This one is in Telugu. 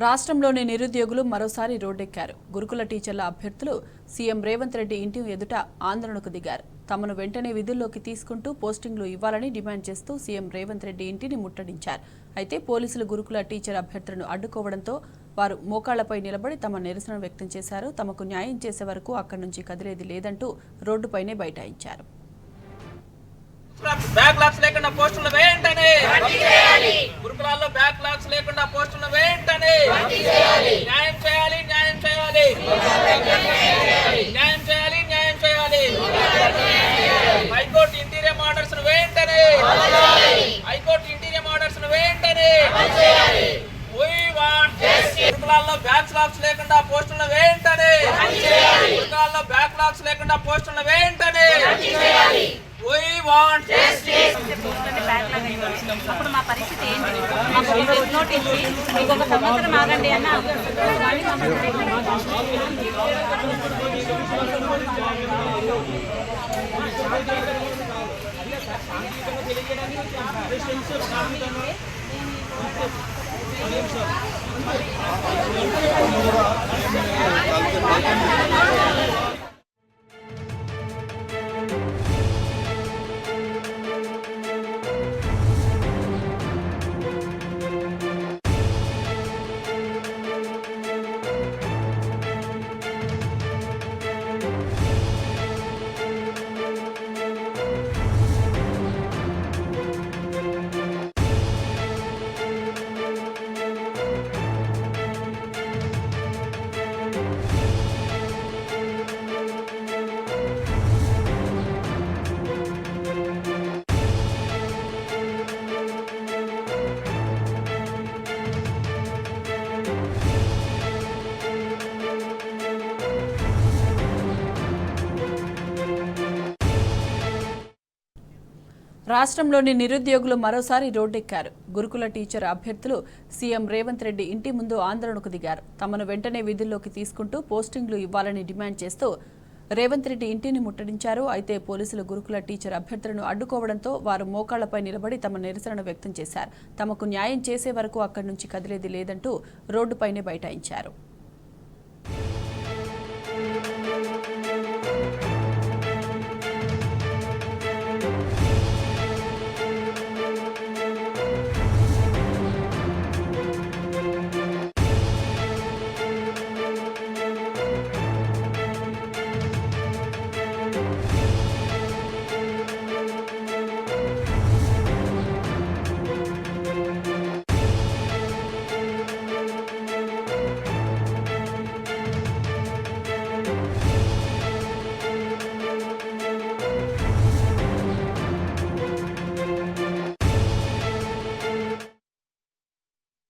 రాష్ట్రంలోని నిరుద్యోగులు మరోసారి రోడ్డెక్కారు. గురుకుల టీచర్ల అభ్యర్థులు సీఎం రేవంత్ రెడ్డి ఇంటి ఎదుట ఆందోళనకు దిగారు. తమను వెంటనే విధుల్లోకి తీసుకుంటూ పోస్టింగ్లు ఇవ్వాలని డిమాండ్ చేస్తూ సీఎం రేవంత్ రెడ్డి ఇంటిని ముట్టడించారు. అయితే పోలీసులు గురుకుల టీచర్ అభ్యర్థులను అడ్డుకోవడంతో వారు మోకాళ్లపై నిలబడి తమ నిరసన వ్యక్తం చేశారు. తమకు న్యాయం చేసే వరకు అక్కడి నుంచి కదిలేది లేదంటూ రోడ్డుపైనే బైఠాయించారు. బ్యాక్లాగ్స్ లేకుండా పోస్టులు వేయండి. గురుకులాల్లో బ్యాక్లాగ్స్ లేకుండా పోస్టులు వేయండి. న్యాయం చేయాలి, న్యాయం చేయాలి, న్యాయం చేయాలి, న్యాయం చేయాలి. హైకోర్టు ఇంటీరియం ఆర్డర్స్ వేయండి. హైకోర్టు ఇంటీరియం ఆర్డర్స్ వేయండి. గురుకులాల్లో బ్యాక్లాగ్స్ లేకుండా పోస్టులు వేయండి. గురుకులాల్లో బ్యాక్లాగ్స్ లేకుండా పోస్టులు వేయండి. అప్పుడు మా పరిస్థితి ఏంటి? మాకు నోటీస్ ఇంకొక సంవత్సరం ఆగండి అన్న రాష్ట్రంలోని నిరుద్యోగులు మరోసారి రోడ్డెక్కారు. గురుకుల టీచర్ అభ్యర్థులు సీఎం రేవంత్ రెడ్డి ఇంటి ముందు ఆందోళనకు దిగారు. తమను వెంటనే విధుల్లోకి తీసుకుంటూ పోస్టింగ్లు ఇవ్వాలని డిమాండ్ చేస్తూ రేవంత్ రెడ్డి ఇంటిని ముట్టడించారు. అయితే పోలీసులు గురుకుల టీచర్ అభ్యర్థులను అడ్డుకోవడంతో వారు మోకాళ్లపై నిలబడి తమ నిరసనను వ్యక్తం చేశారు. తమకు న్యాయం చేసే వరకు అక్కడి నుంచి కదిలేది లేదంటూ రోడ్డుపైనే బైఠాయించారు.